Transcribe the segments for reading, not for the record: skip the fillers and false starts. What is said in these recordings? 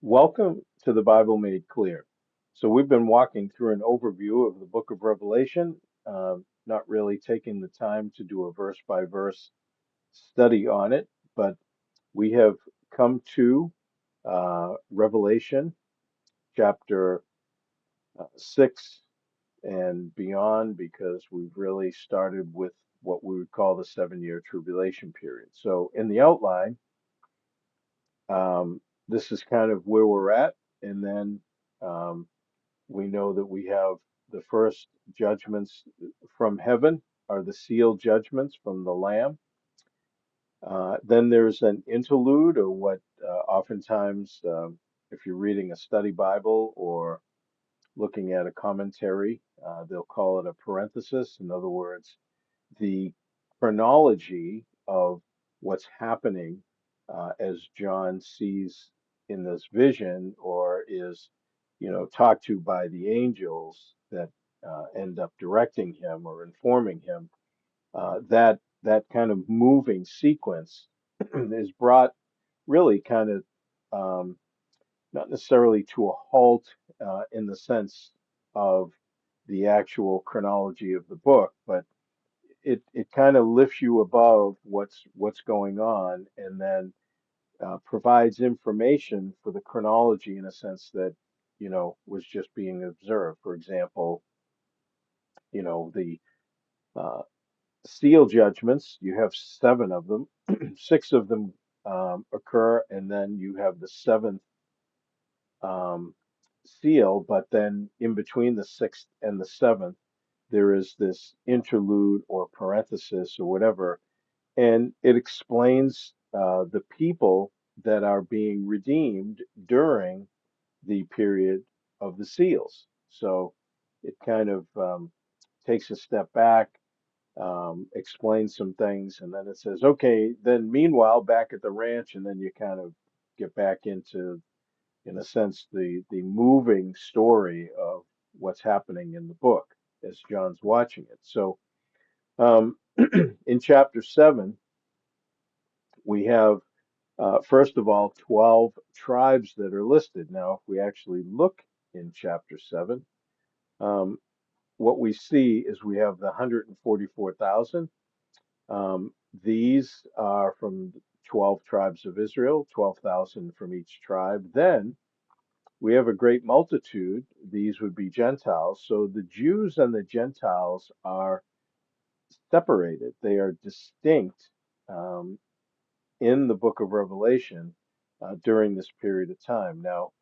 Welcome to the Bible Made Clear. So, we've been walking through an overview of the book of Revelation, not really taking the time to do a verse by verse study on it, but we have come to Revelation chapter 6 and beyond because we've really started with what we would call the 7 year tribulation period. So, in the outline, this is kind of where we're at, and then um, we know that we have the first judgments from heaven are the seal judgments from the Lamb. Then there's an interlude, or what oftentimes, if you're reading a study Bible or looking at a commentary, they'll call it a parenthesis. In other words, the chronology of what's happening as John sees in this vision or is, talked to by the angels that end up directing him or informing him. That kind of moving sequence is brought really kind of not necessarily to a halt in the sense of the actual chronology of the book, but it kind of lifts you above what's going on, and then provides information for the chronology in a sense that was just being observed. For example, the uh, seal judgments. You have seven of them. Six of them occur, and then you have the seventh um, seal. But then in between the sixth and the seventh, there is this interlude or parenthesis or whatever, and it explains the people that are being redeemed during the period of the seals. So it kind of takes a step back, explains some things, and then it says, okay, then meanwhile, back at the ranch, and then you kind of get back into, in a sense, the moving story of what's happening in the book as John's watching it. So um, in chapter 7, we have, first of all, 12 tribes that are listed. Now, if we actually look in chapter 7, um, what we see is we have the 144,000. These are from 12 tribes of Israel, 12,000 from each tribe. Then we have a great multitude. These would be Gentiles. So the Jews and the Gentiles are separated, they are distinct um, in the book of Revelation during this period of time. Now,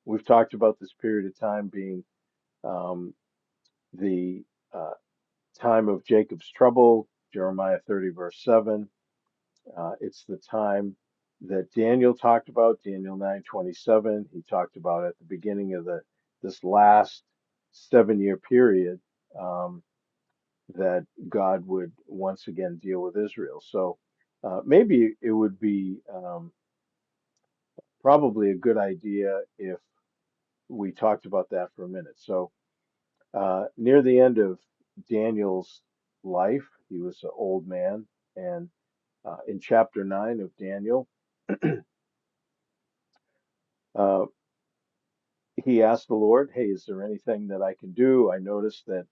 we've talked about this period of time being um, the time of Jacob's trouble, Jeremiah 30, verse 7. It's the time that Daniel talked about, Daniel 9:27. He talked about at the beginning of this last 7 year period that God would once again deal with Israel. So maybe it would be probably a good idea if we talked about that for a minute. So near the end of Daniel's life, he was an old man, and in chapter 9 of Daniel, uh, he asked the Lord, "Hey, is there anything that I can do?" I noticed that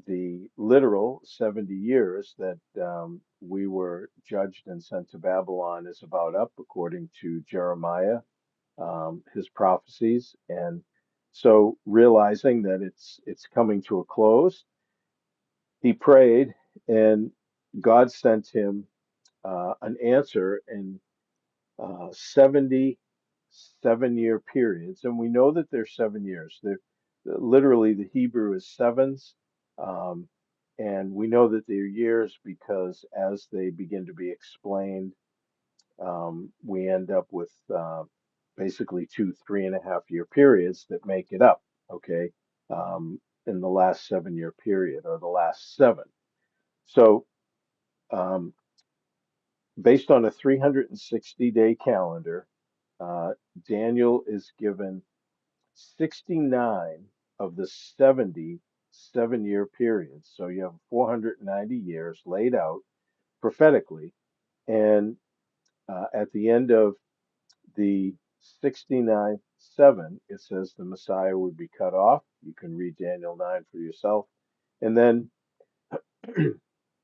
the literal 70 years that we were judged and sent to Babylon is about up, according to Jeremiah, his prophecies. And so, realizing that it's coming to a close, he prayed, and God sent him an answer in 77 year periods. And we know that they're 7 years. Literally, the Hebrew is sevens. Um, and we know that they're years because as they begin to be explained, we end up with basically two 3.5 year periods that make it up, okay, in the last 7 year period or the last seven. So, um, based on a 360-day calendar, uh, Daniel is given 69 of the 70 7 year periods. So you have 490 years laid out prophetically. And at the end of the 69th 7, it says the Messiah would be cut off. You can read Daniel 9 for yourself. And then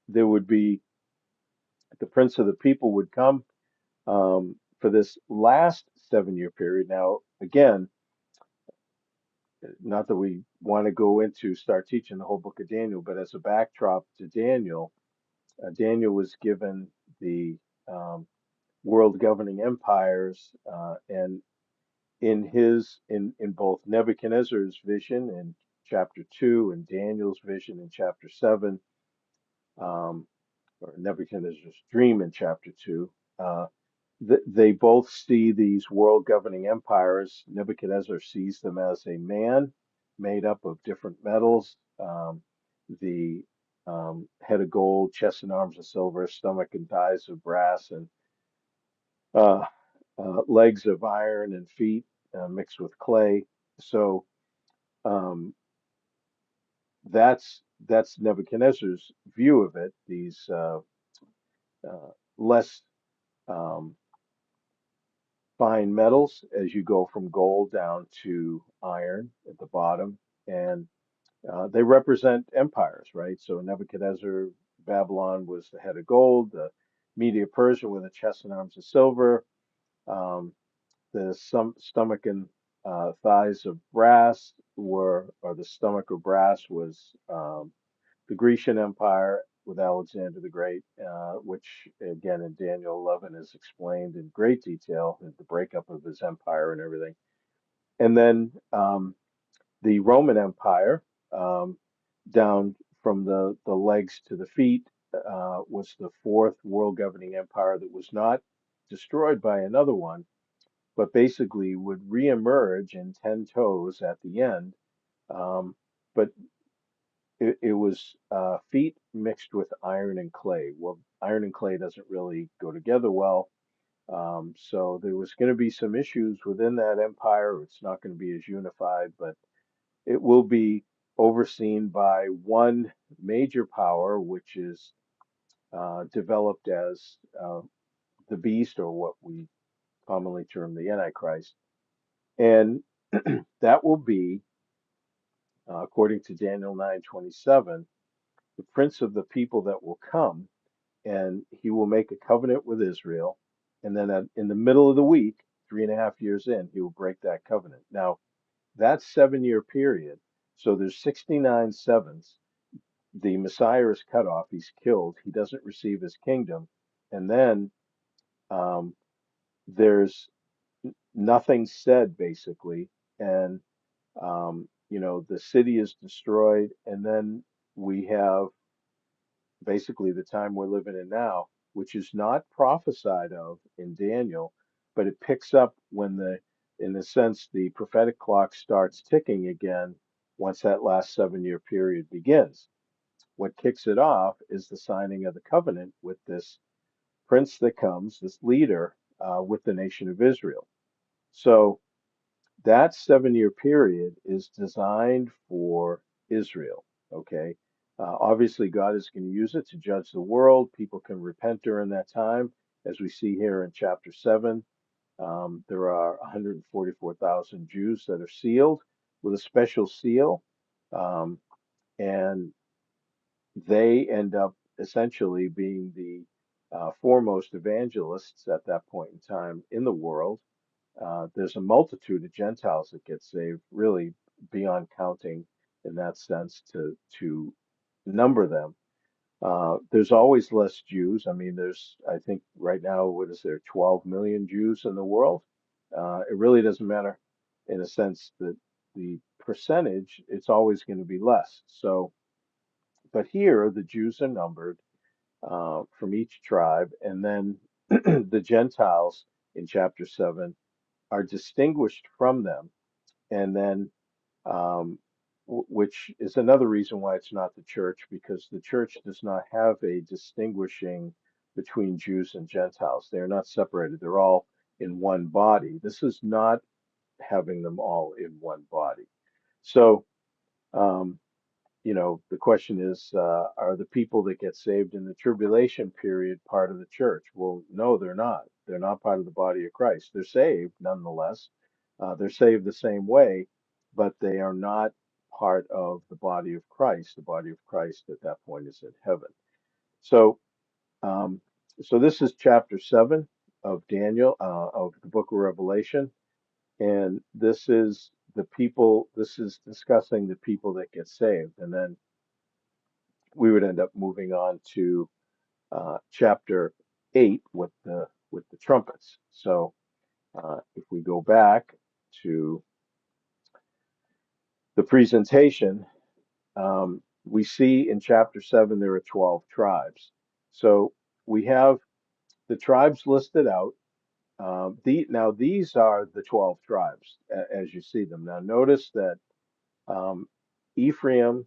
there would be the prince of the people would come for this last 7 year period. Now, again, not that we want to go into start teaching the whole book of Daniel, but as a backdrop to Daniel, Daniel was given the world governing empires, and in both Nebuchadnezzar's vision in chapter 2 and Daniel's vision in chapter 7, um, or Nebuchadnezzar's dream in chapter 2, uh, they both see these world governing empires. Nebuchadnezzar sees them as a man made up of different metals, the head of gold, chest and arms of silver, stomach and thighs of brass, and uh, legs of iron and feet mixed with clay. So um, that's Nebuchadnezzar's view of it. These less um, fine metals as you go from gold down to iron at the bottom, and they represent empires, right? So Nebuchadnezzar, Babylon was the head of gold, the Media Persia were the chest and arms of silver, um, the stomach and thighs of brass or the stomach of brass was the Grecian Empire with Alexander the Great, which again in Daniel 11 is explained in great detail, the breakup of his empire and everything. And then the Roman Empire, um, down from the legs to the feet, was the fourth world governing empire that was not destroyed by another one, but basically would reemerge in 10 toes at the end. Um, but it was feet mixed with iron and clay. Well, iron and clay doesn't really go together well. So there was going to be some issues within that empire. It's not going to be as unified, but it will be overseen by one major power, which is developed as the beast, or what we commonly term the Antichrist. And that will be, according to Daniel 9:27, the prince of the people that will come, and he will make a covenant with Israel. And then in the middle of the week, 3.5 years in, he will break that covenant. Now, that 7 year period, so there's 69 sevens. The Messiah is cut off, he's killed, he doesn't receive his kingdom. And then um, there's nothing said, basically. And, the city is destroyed. And then we have basically the time we're living in now, which is not prophesied of in Daniel, but it picks up when in a sense, the prophetic clock starts ticking again once that last 7 year period begins. What kicks it off is the signing of the covenant with this prince that comes, this leader, with the nation of Israel. So that 7 year period is designed for Israel. Okay. Obviously, God is going to use it to judge the world. People can repent during that time, as we see here in chapter 7. There are 144,000 Jews that are sealed with a special seal, um, and they end up essentially being the foremost evangelists at that point in time in the world. There's a multitude of Gentiles that get saved, really beyond counting in that sense to number them. There's always less Jews. I mean, I think right now, what is there, 12 million Jews in the world? It really doesn't matter in a sense that the percentage, it's always going to be less. So, but here the Jews are numbered from each tribe, and then the Gentiles in chapter 7 are distinguished from them, and then um, which is another reason why it's not the church, because the church does not have a distinguishing between Jews and Gentiles. They are not separated. They're all in one body. This is not having them all in one body. So, um, the question is, are the people that get saved in the tribulation period part of the church? Well, no, they're not. They're not part of the body of Christ. They're saved nonetheless. They're saved the same way, but they are not part of the body of Christ. The body of Christ at that point is in heaven. So, um, so this is chapter 7 of Daniel, of the book of Revelation, and this is the people. This is discussing the people that get saved, and then we would end up moving on to chapter 8 with the trumpets. So if we go back to the presentation, we see in chapter 7 there are 12 tribes. So we have the tribes listed out. Now these are the 12 tribes as you see them. Now notice that um, Ephraim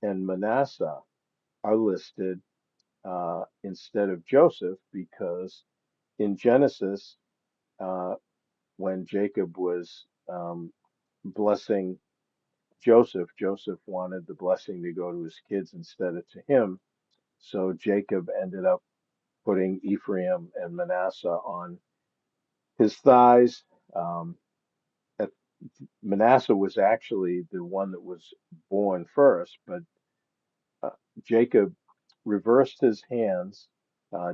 and Manasseh are listed instead of Joseph because in Genesis, uh, when Jacob was blessing Joseph, Joseph wanted the blessing to go to his kids instead of to him. So Jacob ended up putting Ephraim and Manasseh on his thighs. Um, Manasseh was actually the one that was born first, but uh, Jacob reversed his hands.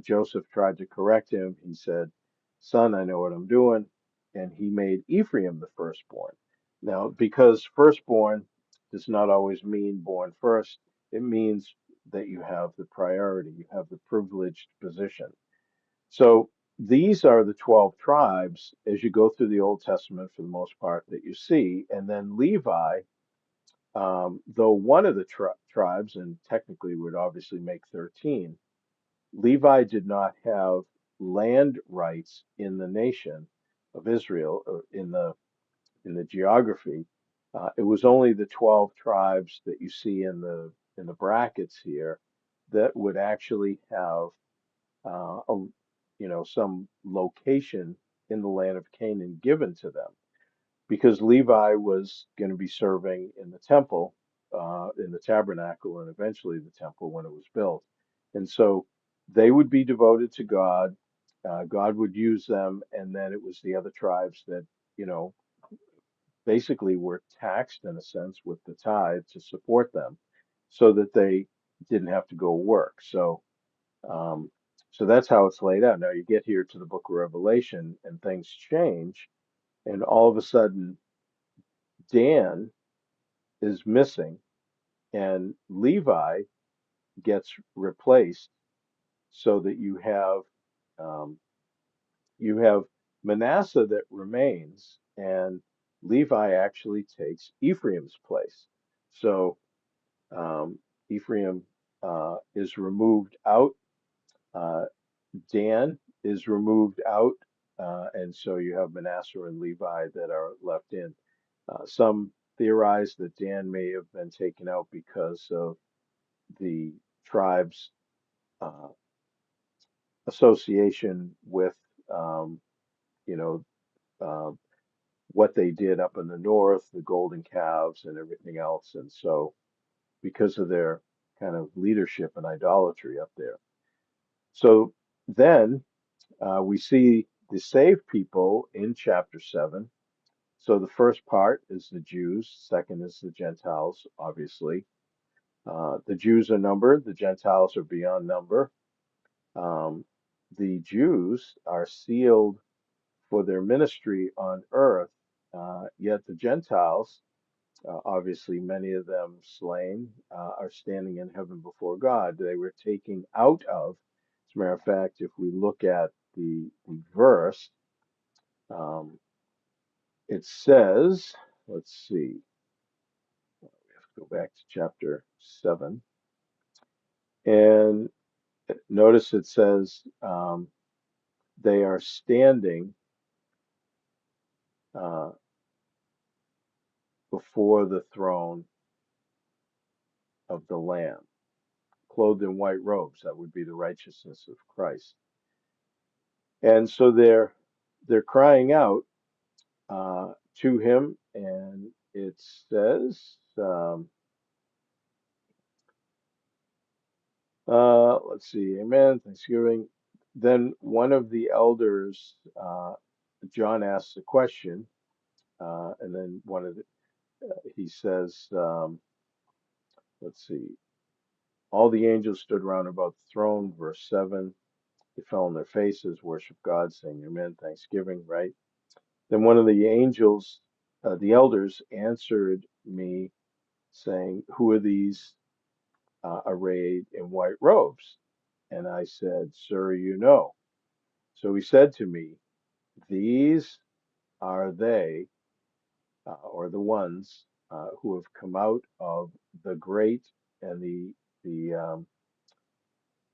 Joseph tried to correct him. He said, "Son, I know what I'm doing." And he made Ephraim the firstborn. Now, because firstborn does not always mean born first, it means that you have the priority, you have the privileged position. So these are the 12 tribes as you go through the Old Testament for the most part that you see. And then Levi, though one of the tribes, and technically would obviously make 13, Levi did not have land rights in the nation of Israel, or in the geography. It was only the 12 tribes that you see in the brackets here that would actually have some location in the land of Canaan given to them because Levi was going to be serving in the temple, in the tabernacle, and eventually the temple when it was built. And so they would be devoted to God. God would use them, and then it was the other tribes that, you know, basically were taxed in a sense with the tithe to support them so that they didn't have to go work. Um, so that's how it's laid out. Now you get here to the book of Revelation and things change, and all of a sudden Dan is missing and Levi gets replaced so that um, you have Manasseh that remains and Levi actually takes Ephraim's place. So um, Ephraim is removed out. Uh, Dan is removed out, and so you have Manasseh and Levi that are left in. Some theorize that Dan may have been taken out because of the tribe's uh, association with, um, you know, uh, what they did up in the north, the golden calves and everything else, and so because of their kind of leadership and idolatry up there. So then we see the saved people in chapter 7. So the first part is the Jews, second is the Gentiles, obviously. The Jews are numbered, the Gentiles are beyond number. Um, the Jews are sealed for their ministry on earth, yet the Gentiles, obviously many of them slain, are standing in heaven before God. They were taken out of, as a matter of fact, if we look at the verse, um, it says, let's see, we have to go back to chapter 7. And notice it says they are standing uh, before the throne of the Lamb, clothed in white robes. That would be the righteousness of Christ. And so they're crying out to him, and it says, let's see, Amen, Thanksgiving. Then one of the elders, John asks a question, and then he says, let's see, all the angels stood round about the throne, verse 7. They fell on their faces, worship God, saying amen, thanksgiving, right? Then one of the angels, the elders, answered me, saying, who are these arrayed in white robes? And I said, sir, you know. So he said to me, these are they, or the ones who have come out of the great, and the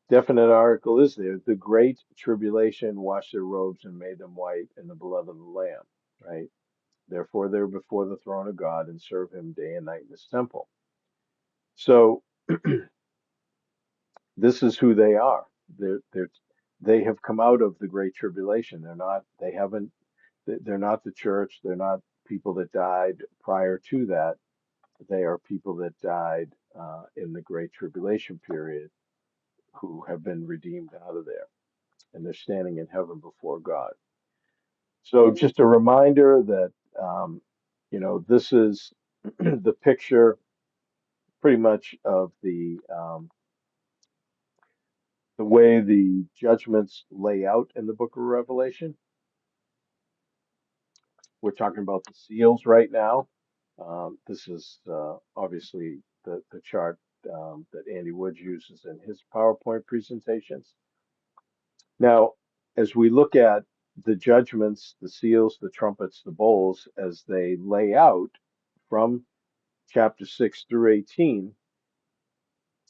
definite article is there, the great tribulation, washed their robes and made them white in the blood of the Lamb, right? Therefore, they're before the throne of God and serve him day and night in his temple. So this is who they are. They're they have come out of the great tribulation. They haven't, they're not the church. They're not people that died prior to that. They are people that died in the great tribulation period who have been redeemed out of there, and they're standing in heaven before God. So just a reminder that this is the picture pretty much of the way the judgments lay out in the book of Revelation. We're talking about the seals right now. This is obviously the chart that Andy Woods uses in his PowerPoint presentations. Now, as we look at the judgments, the seals, the trumpets, the bowls, as they lay out from chapter 6 through 18,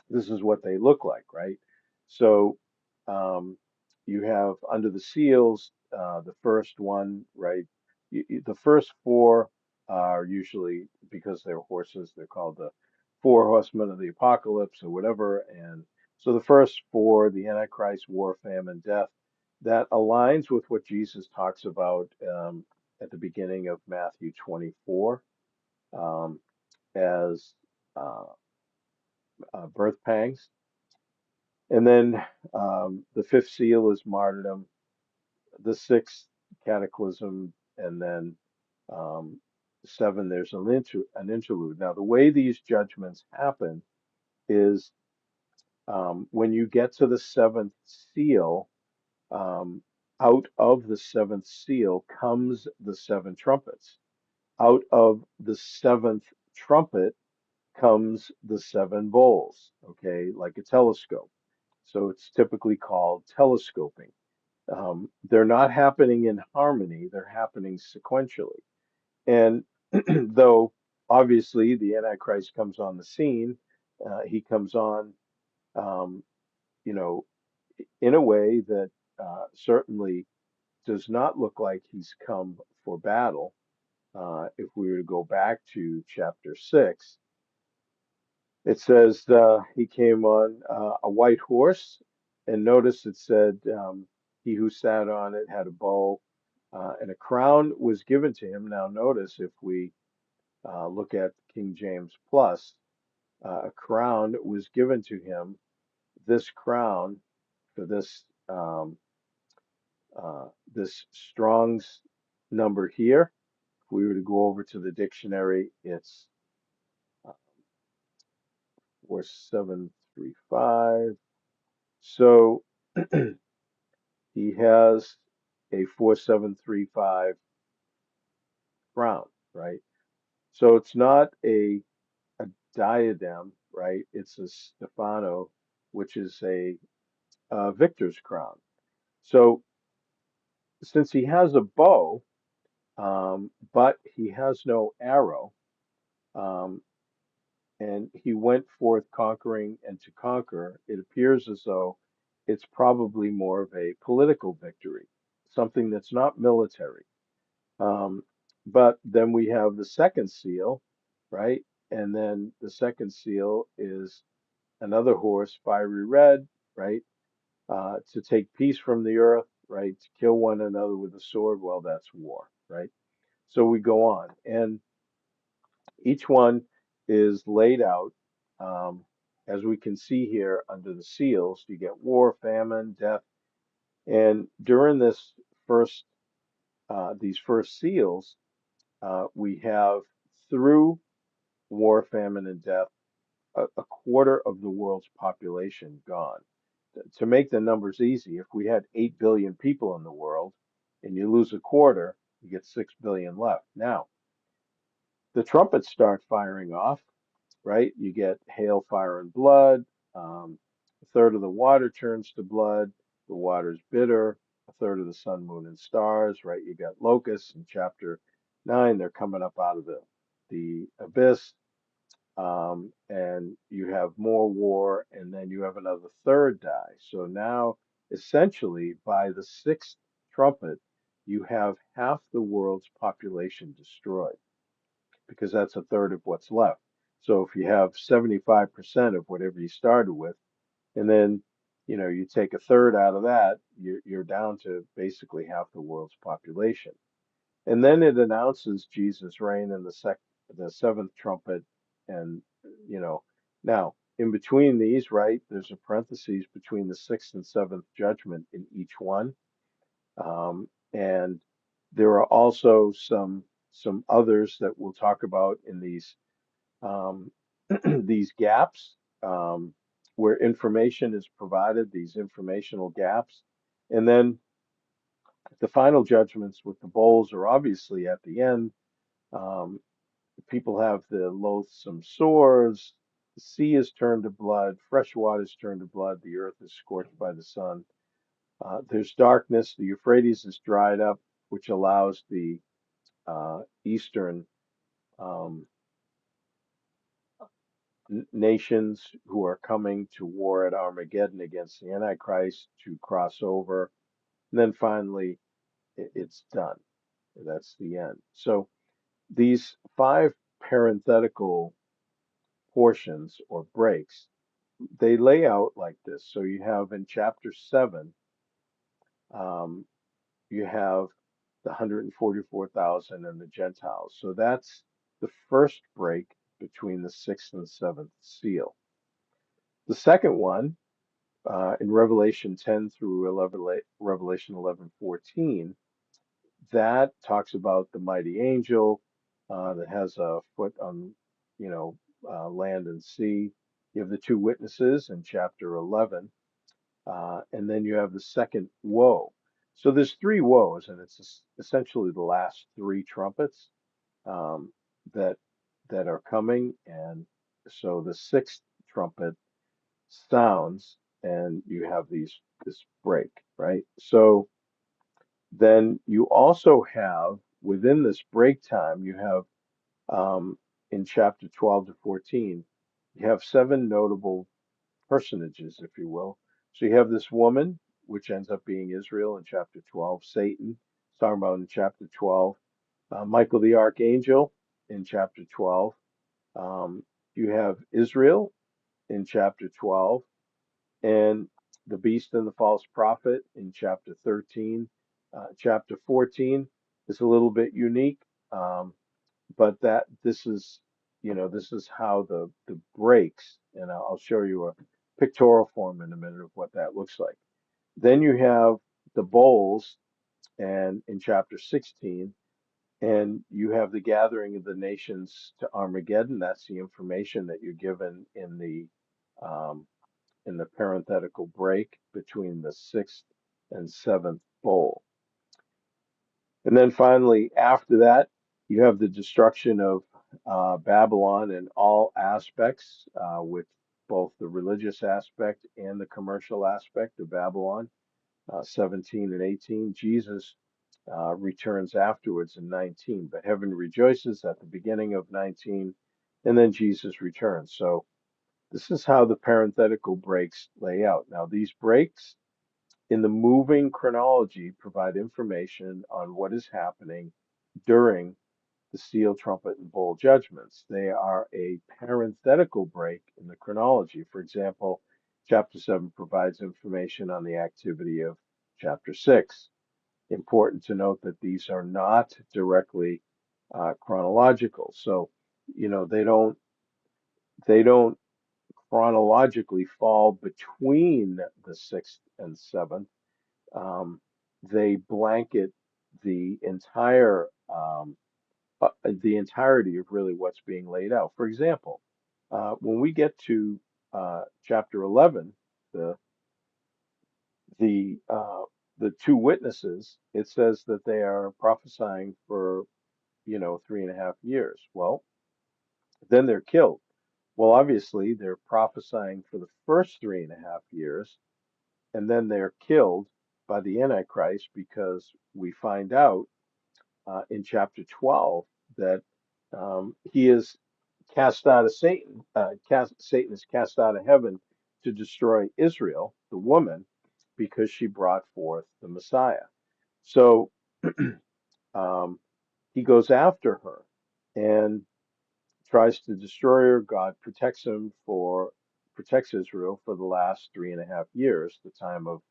this is what they look like, right? So um, you have under the seals, the first one, right? The first four are usually, because they're horses, they're called the four horsemen of the apocalypse or whatever. And so the first four, the Antichrist, war, famine, death, that aligns with what Jesus talks about at the beginning of Matthew 24 um, as uh, birth pangs. And then the fifth seal is martyrdom, the sixth cataclysm, and then um, seven, there's an interlude. Now, the way these judgments happen is when you get to the seventh seal, um, out of the seventh seal comes the seven trumpets. Out of the seventh trumpet comes the seven bowls, okay, like a telescope. So it's typically called telescoping. They're not happening in harmony, they're happening sequentially. And though obviously the Antichrist comes on the scene, he comes on, um, you know, in a way that certainly does not look like he's come for battle. If we were to go back to chapter 6, it says he came on a white horse, and notice it said he who sat on it had a bow, and a crown was given to him. Now, notice if we look at King James Plus, a crown was given to him. This crown for this Strong's number here. If we were to go over to the dictionary, it's 4735. So he has a 4735 crown, right? So it's not a diadem, right? It's a Stefano, which is a victor's crown. So since he has a bow, but he has no arrow, um, and he went forth conquering and to conquer, it appears as though it's probably more of a political victory, something that's not military. Um, but then we have the second seal, right? And then the second seal is another horse, fiery red, right? To take peace from the earth, right? To kill one another with a sword. Well, that's war, right? So we go on, and each one is laid out. Um, as we can see here under the seals, you get war, famine, death, And during this first, these first seals, we have through war, famine, and death, a quarter of the world's population gone. To make the numbers easy, if we had 8 billion people in the world and you lose a quarter, you get 6 billion left. Now, the trumpets start firing off, right? You get hail, fire, and blood. A third of the water turns to blood. The water's bitter. A third of the sun, moon, and stars, right? You got locusts in chapter 9. They're coming up out of the abyss. And you have more war, and then you have another third die. So now, essentially, by the sixth trumpet, you have half the world's population destroyed because that's a third of what's left. So if you have 75% of whatever you started with, and then you take a third out of that, you're down to basically half the world's population. And then it announces Jesus' reign in the seventh trumpet, and you know now in between these, right? There's a parenthesis between the sixth and seventh judgment in each one, and there are also some others that we'll talk about in these um, these gaps where information is provided, these informational gaps, and then the final judgments with the bowls are obviously at the end. Um, People have the loathsome sores. The sea is turned to blood. Fresh water is turned to blood. The earth is scorched by the sun. There's darkness. The Euphrates is dried up, which allows the eastern um, nations who are coming to war at Armageddon against the Antichrist to cross over. And then finally, it's done. That's the end. So these five parenthetical portions or breaks, they lay out like this. So you have in chapter 7, um, you have the 144,000 and the Gentiles. So that's the first break between the sixth and seventh seal. The second one, in Revelation 10 through 11, Revelation 11:14, that talks about the mighty angel that has a foot on, you know, land and sea. You have the two witnesses in chapter 11, and then you have the second woe. So there's three woes, and it's essentially the last three trumpets um, that that are coming. And so the sixth trumpet sounds, and you have this break, right? So then you also have within this break time, you have in chapter 12 to 14, you have seven notable personages, if you will. So you have this woman, which ends up being Israel in chapter 12, Satan, it's talking about in chapter 12, Michael the archangel in chapter 12. Um, you have Israel in chapter 12, and the beast and the false prophet in chapter 13. Chapter 14 is a little bit unique, but that this is how the breaks, and I'll show you a pictorial form in a minute of what that looks like. Then you have the bowls, and in chapter 16, and you have the gathering of the nations to Armageddon. That's the information that you're given um, in the parenthetical break between the sixth and seventh bowl. And then finally, after that, you have the destruction of Babylon in all aspects, with both the religious aspect and the commercial aspect of Babylon, 17 and 18. Jesus returns afterwards in 19, but heaven rejoices at the beginning of 19, and then Jesus returns. So this is how the parenthetical breaks lay out. Now, these breaks in the moving chronology provide information on what is happening during the seal, trumpet, and bowl judgments. They are a parenthetical break in the chronology. For example, chapter 7 provides information on the activity of chapter 6. Important to note that these are not directly chronological. So, they don't chronologically fall between the sixth and seventh. um, they blanket the entire the entirety of really what's being laid out. For example, when we get to chapter 11, the the uh, the two witnesses, it says that they are prophesying for 3.5 years. Well, then they're killed. Well, obviously they're prophesying for the first 3.5 years, and then they're killed by the Antichrist because we find out in chapter 12 that he is cast out of Satan. Satan is cast out of heaven to destroy Israel, the woman, because she brought forth the Messiah. So um, he goes after her and tries to destroy her. God protects Israel for the last 3.5 years, the time of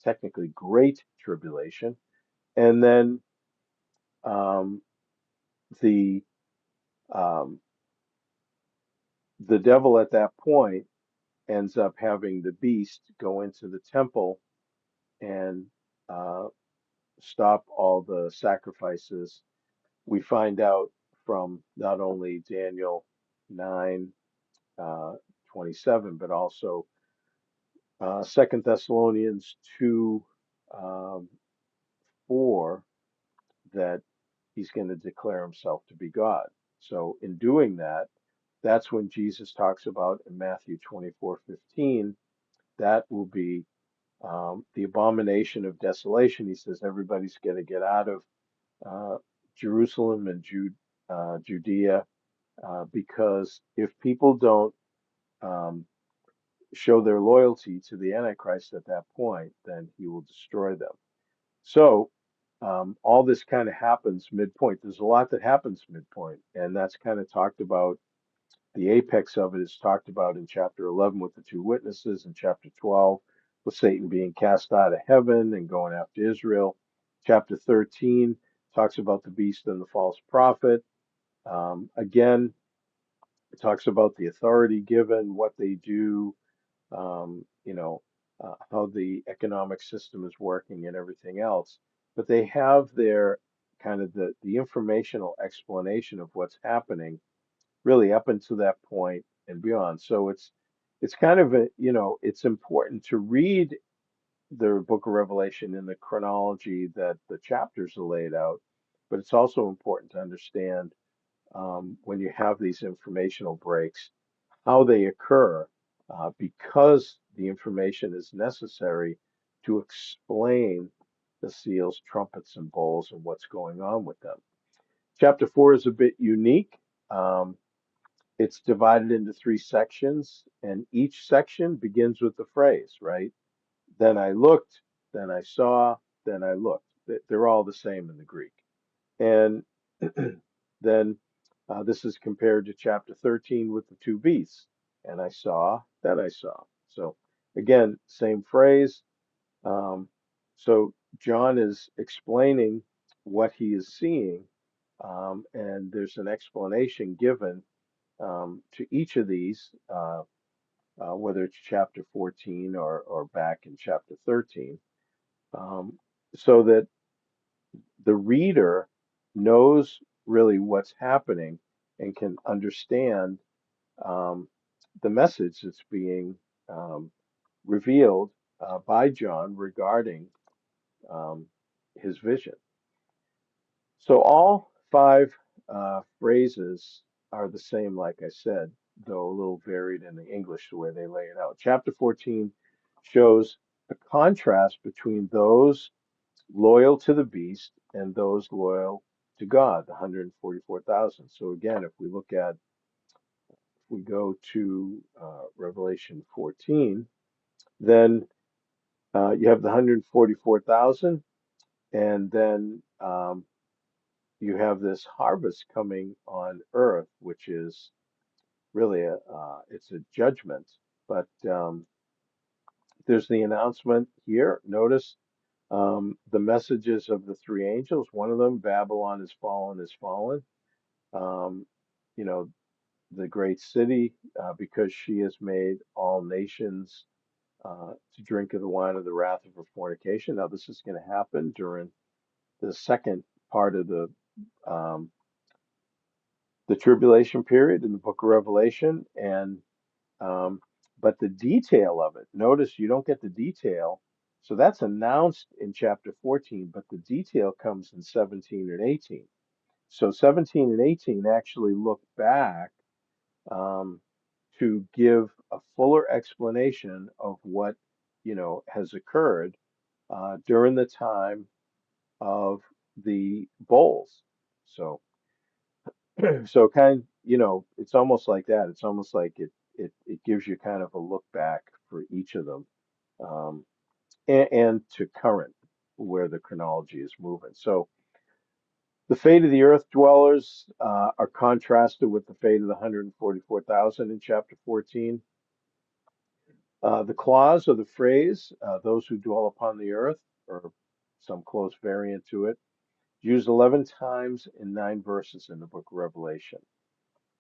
technically great tribulation, and then um, the um, the devil at that point ends up having the beast go into the temple and uh, stop all the sacrifices. We find out from not only Daniel 9 uh, 27, but also 2 Thessalonians 2 um, 4, that he's going to declare himself to be God. So in doing that, that's when Jesus talks about in Matthew 24:15, that will be the abomination of desolation. He says everybody's going to get out of uh, Jerusalem and Judea, because if people don't um, show their loyalty to the Antichrist at that point, then he will destroy them. So all this kind of happens midpoint. There's a lot that happens midpoint, and that's kind of talked about. The apex of it is talked about in chapter 11 with the two witnesses, and chapter 12 with Satan being cast out of heaven and going after Israel. Chapter 13 talks about the beast and the false prophet. Again, it talks about the authority given, what they do, how the economic system is working and everything else. But they have their kind of the informational explanation of what's happening really up until that point and beyond. So it's kind of it's important to read the book of Revelation in the chronology that the chapters are laid out, but it's also important to understand when you have these informational breaks, how they occur, because the information is necessary to explain the seals, trumpets, and bowls and what's going on with them. Chapter 4 is a bit unique. Um, it's divided into three sections, and each section begins with the phrase, right? Then I looked, then I saw, then I looked. They're all the same in the Greek. And then this is compared to chapter 13 with the two beasts. And I saw, then I saw. So again, same phrase. Um, so John is explaining what he is seeing, and there's an explanation given to each of these, whether it's chapter 14 or back in chapter 13, um, so that the reader knows really what's happening and can understand um, the message that's being um, revealed by John regarding um, his vision. So all five phrases are the same, like I said, though a little varied in the English the way they lay it out. Chapter 14 shows a contrast between those loyal to the beast and those loyal to God, the 144,000. So again, if we go to Revelation 14, then you have the 144,000, and then you have this harvest coming on earth, which is really it's a judgment. But there's the announcement here. Notice the messages of the three angels. One of them, Babylon is fallen, is fallen. Um, you know, the great city, because she has made all nations to drink of the wine of the wrath of her fornication. Now, this is going to happen during the second part of um, the tribulation period in the book of Revelation, and um, but the detail of it, notice you don't get the detail. So that's announced in chapter 14, but the detail comes in 17 and 18. So 17 and 18 actually look back um, to give a fuller explanation of what has occurred during the time of the bowls. So so it's almost like that. It's almost like it gives you kind of a look back for each of them, um, and to current where the chronology is moving. So the fate of the earth dwellers are contrasted with the fate of the 144,000 in chapter 14. The clause of the phrase, those who dwell upon the earth, or some close variant to it, used 11 times in 9 verses in the book of Revelation.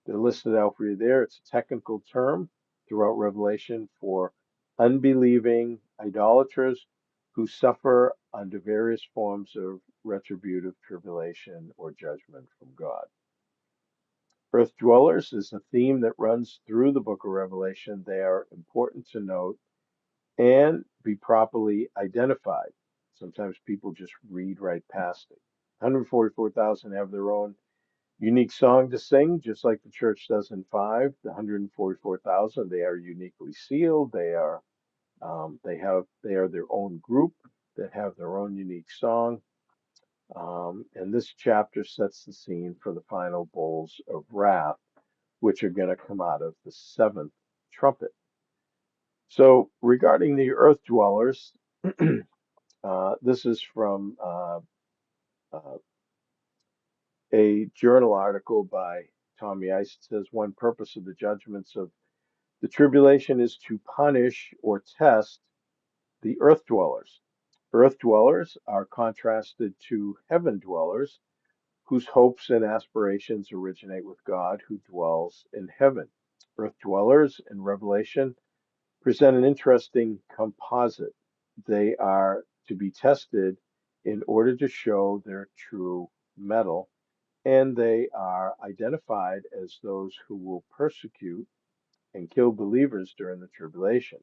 They're listed out for you there. It's a technical term throughout Revelation for unbelieving idolaters who suffer under various forms of retributive tribulation or judgment from God. Earth dwellers is a theme that runs through the book of Revelation. They are important to note and be properly identified. Sometimes people just read right past it. 144,000 have their own unique song to sing, just like the church does in 5. The 144,000, they are uniquely sealed. They are their own group that have their own unique song. And this chapter sets the scene for the final bowls of wrath, which are going to come out of the seventh trumpet. So, regarding the earth dwellers, this is from uh, a journal article by Tommy Ice. It says one purpose of the judgments of the tribulation is to punish or test the earth dwellers. Earth dwellers are contrasted to heaven dwellers whose hopes and aspirations originate with God who dwells in heaven. Earth dwellers in Revelation present an interesting composite. They are to be tested in order to show their true mettle, and they are identified as those who will persecute and kill believers during the tribulation.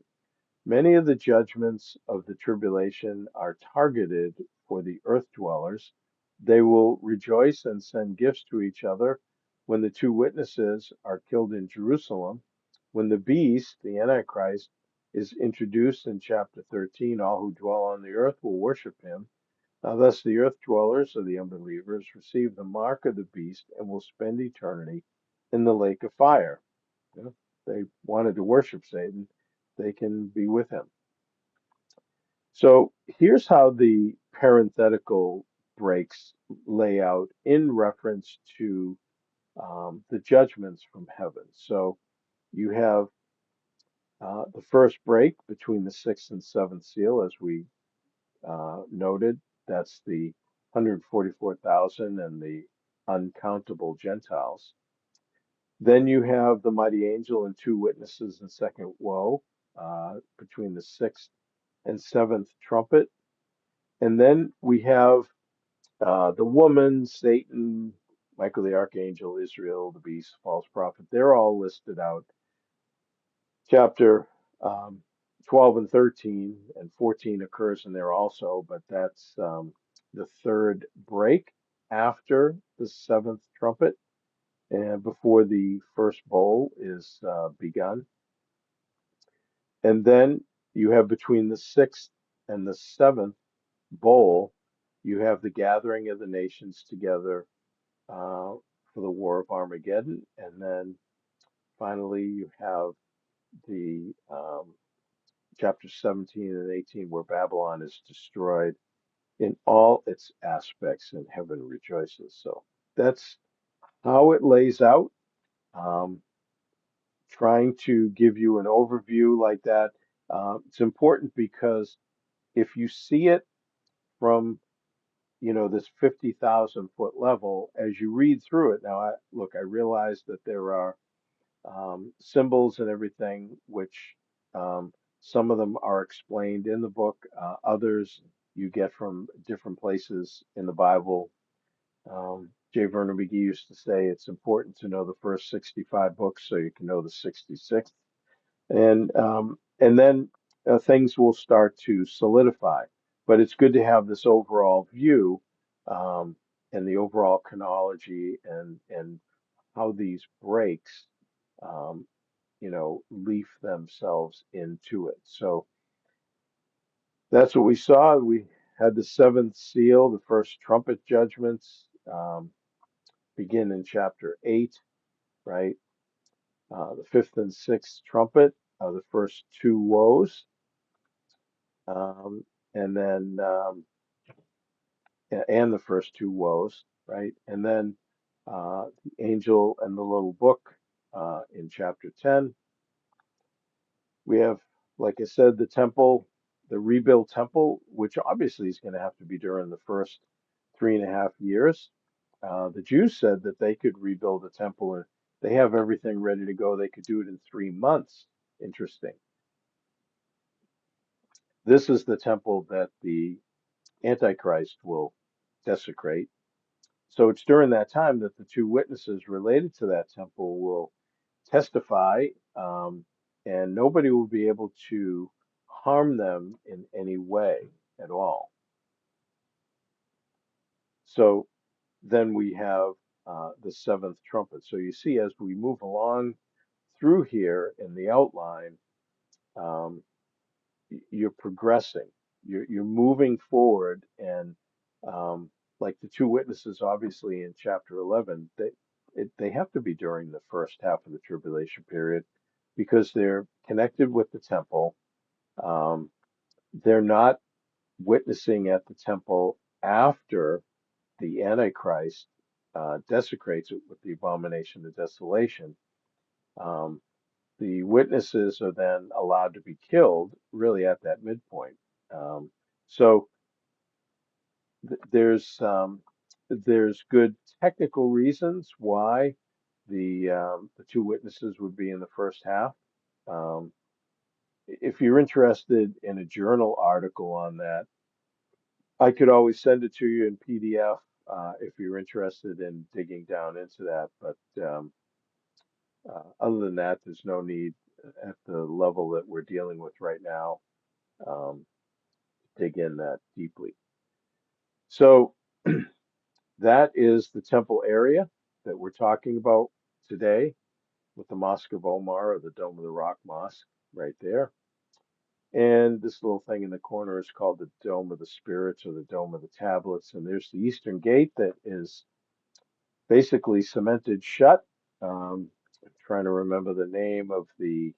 Many of the judgments of the tribulation are targeted for the earth dwellers. They will rejoice and send gifts to each other when the two witnesses are killed in Jerusalem. When the beast, the Antichrist, is introduced in chapter 13, all who dwell on the earth will worship him. Now, thus, the earth dwellers, or the unbelievers, receive the mark of the beast and will spend eternity in the lake of fire. You know, they wanted to worship Satan, they can be with him. So here's how the parenthetical breaks lay out in reference to the judgments from heaven. So you have the first break between the sixth and seventh seal, as we noted. That's the 144,000 and the uncountable Gentiles. Then you have the mighty angel and two witnesses in second woe between the sixth and seventh trumpet. And then we have the woman, Satan, Michael the archangel, Israel, the beast, false prophet. They're all listed out. Chapter 12 and 13 and 14 occurs in there also, but that's the third break after the seventh trumpet and before the first bowl is begun. And then you have between the sixth and the seventh bowl, you have the gathering of the nations together for the War of Armageddon. And then finally, you have the chapter 17 and 18, where Babylon is destroyed in all its aspects and heaven rejoices. So that's how it lays out. Um, Trying to give you an overview like that. It's important because if you see it from this 50,000 foot level, as you read through it, now I realize that there are symbols and everything which Some of them are explained in the book. Others you get from different places in the Bible. J. Vernon McGee used to say it's important to know the first 65 books so you can know the 66th, and then things will start to solidify. But it's good to have this overall view, um, and the overall chronology and how these breaks, um, leaf themselves into it. So that's what we saw. We had the seventh seal, the first trumpet judgments, begin in chapter 8, right? The fifth and sixth trumpet are the first two woes, um, and then and the first two woes, right? And then the angel and the little book in chapter 10. We have, like I said, the temple, the rebuilt temple, which obviously is going to have to be during the first 3.5 years. The Jews said that they could rebuild a temple and they have everything ready to go. They could do it in 3 months. Interesting. This is the temple that the Antichrist will desecrate. So it's during that time that the two witnesses related to that temple will testify, and nobody will be able to harm them in any way at all. So then we have the seventh trumpet. So you see, as we move along through here in the outline, um, you're progressing, you're moving forward, and um, like the two witnesses, obviously in chapter 11, they have to be during the first half of the tribulation period because they're connected with the temple. Um, they're not witnessing at the temple after the Antichrist desecrates it with the abomination of desolation. Um, the witnesses are then allowed to be killed really at that midpoint. Um, so there's good technical reasons why the two witnesses would be in the first half. Um, if you're interested in a journal article on that, I could always send it to you in PDF if you're interested in digging down into that. But other than that, there's no need at the level that we're dealing with right now, um, to dig in that deeply. So that is the temple area that we're talking about today with the Mosque of Omar or the Dome of the Rock Mosque right there. And this little thing in the corner is called the Dome of the Spirits or the Dome of the Tablets. And there's the Eastern Gate that is basically cemented shut. I'm trying to remember the name of the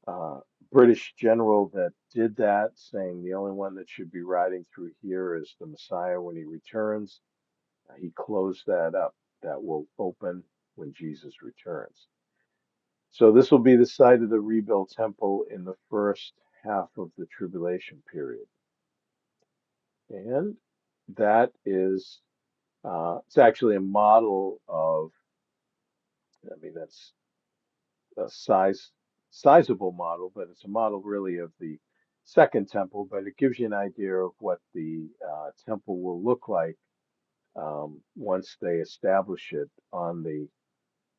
uh, British general that did that, saying the only one that should be riding through here is the Messiah when he returns. He closed that up. That will open when Jesus returns. So this will be the site of the rebuilt temple in the first half of the tribulation period. And that is, it's actually a model of, I mean, that's a sizable model, but it's a model really of the second temple, but it gives you an idea of what the temple will look like once they establish it on the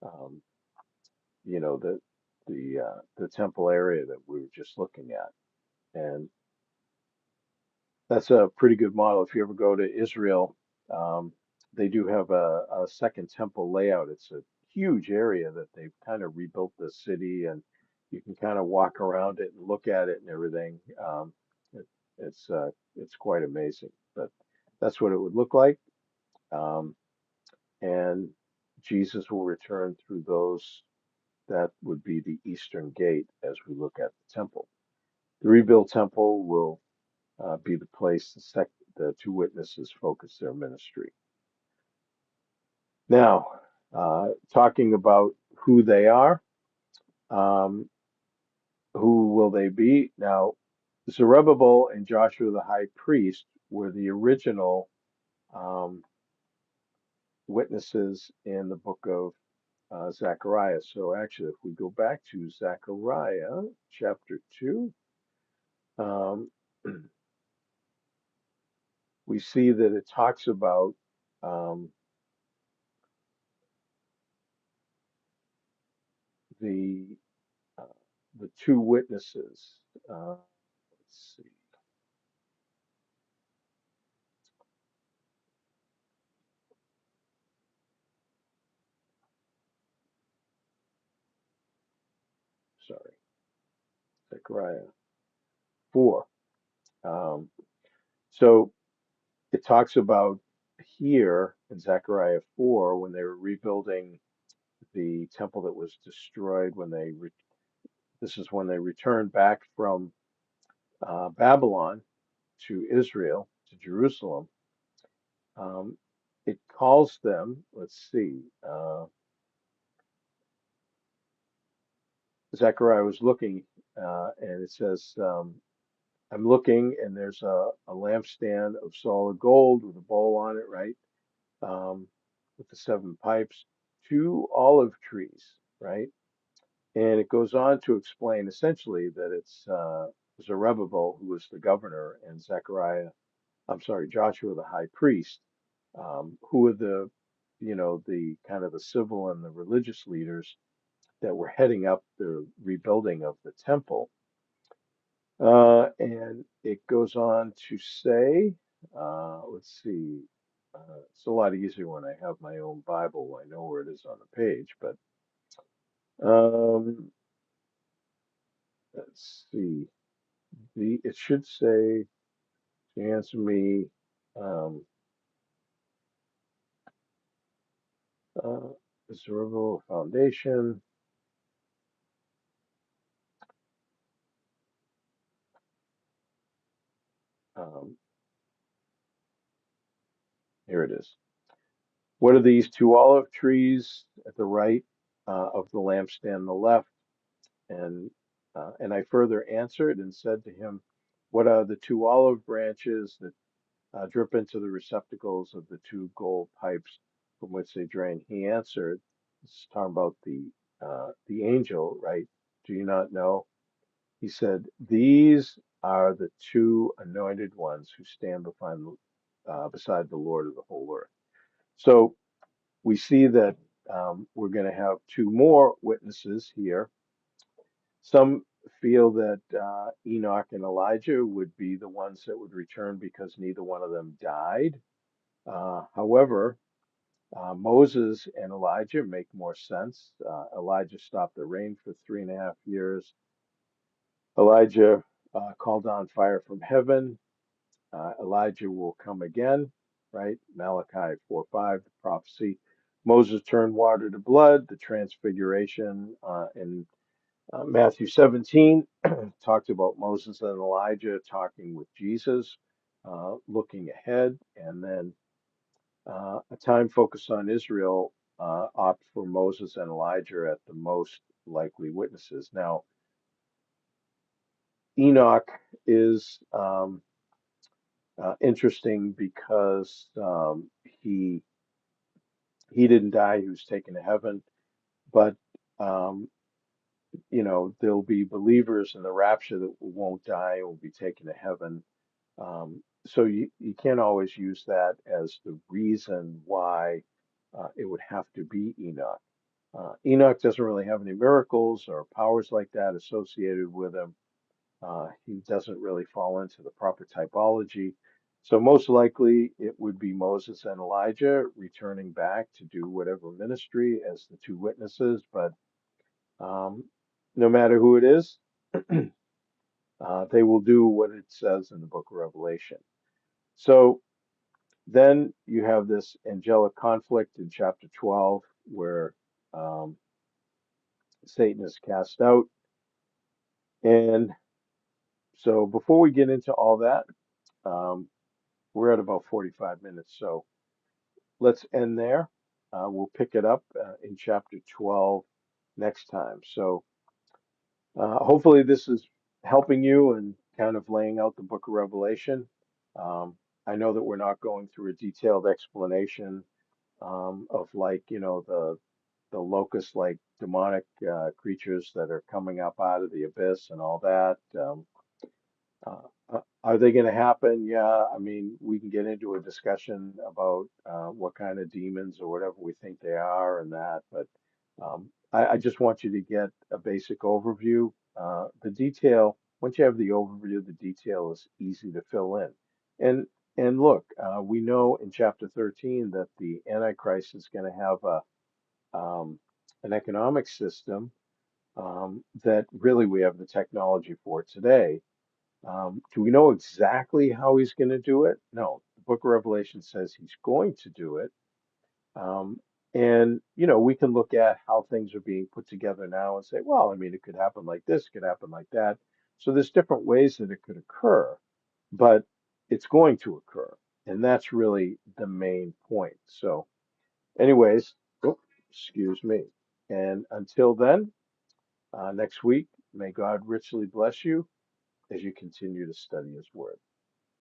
um, the temple area that we were just looking at. And that's a pretty good model. If you ever go to Israel, they do have a second temple layout. It's a huge area that they've kind of rebuilt the city, and you can kind of walk around it and look at it and everything. It, it's quite amazing. But that's what it would look like. Um, and Jesus will return through those. That would be the Eastern Gate as we look at the temple. The rebuilt temple will be the place the two witnesses focus their ministry. Now, talking about who they are, um, who will they be? Now, Zerubbabel and Joshua the high priest were the original um, witnesses in the book of Zechariah. So actually, if we go back to Zechariah chapter 2, Um, we see that it talks about um, the uh, the two witnesses. Let's see. Sorry, Zechariah 4. Um, so it talks about here in Zechariah 4 when they were rebuilding the temple that was destroyed when this is when they returned back from Babylon to Israel, to Jerusalem. Um, it calls them, let's see, Zechariah was looking, and it says, I'm looking, and there's a lampstand of solid gold with a bowl on it, right? With the seven pipes, two olive trees, right? And it goes on to explain essentially that it's Zerubbabel who was the governor and Joshua the high priest, who were the kind of the civil and the religious leaders that were heading up the rebuilding of the temple. And it goes on to say, let's see, it's a lot easier when I have my own Bible. I know where it is on the page, but um, let's see. It should say to answer me. Um, uh, the Cerebral Foundation. Um, Here it is. What are these two olive trees at the right of the lampstand on the left? And I further answered and said to him, what are the two olive branches that drip into the receptacles of the two gold pipes from which they drain? He answered, this is talking about the angel, right? Do you not know? He said, these are the two anointed ones who stand beside the Lord of the whole earth. So we see that we're going to have two more witnesses here. Some feel that Enoch and Elijah would be the ones that would return because neither one of them died. However, Moses and Elijah make more sense. Elijah stopped the rain for 3.5 years. Elijah called down fire from heaven. Elijah will come again, right? Malachi 4:5, the prophecy. Moses turned water to blood, the transfiguration in Matthew 17 talked about Moses and Elijah talking with Jesus, looking ahead, and then a time focused on Israel opt for Moses and Elijah at the most likely witnesses. Now, Enoch is interesting because he didn't die; he was taken to heaven. But um, there'll be believers in the rapture that won't die and will be taken to heaven. So you can't always use that as the reason why it would have to be Enoch. Enoch doesn't really have any miracles or powers like that associated with him. He doesn't really fall into the proper typology. So most likely it would be Moses and Elijah returning back to do whatever ministry as the two witnesses. But um, no matter who it is, they will do what it says in the book of Revelation. So then you have this angelic conflict in chapter 12 where um, Satan is cast out. And so before we get into all that, um, we're at about 45 minutes. So let's end there. We'll pick it up in chapter 12 next time. So hopefully this is helping you and kind of laying out the book of Revelation. Um, I know that we're not going through a detailed explanation of like the locust like demonic creatures that are coming up out of the abyss and all that. Are they going to happen? Yeah, I mean, we can get into a discussion about what kind of demons or whatever we think they are and that, but I just want you to get a basic overview. The detail, once you have the overview, the detail is easy to fill in. And and look, we know in chapter 13 that the Antichrist is going to have an economic system that really we have the technology for today. Do we know exactly how he's going to do it? No. The book of Revelation says he's going to do it. Um, and, we can look at how things are being put together now and say, well, I mean, it could happen like this, it could happen like that. So there's different ways that it could occur, but it's going to occur. And that's really the main point. So, anyways, oh, excuse me. And until then, next week, may God richly bless you as you continue to study His Word.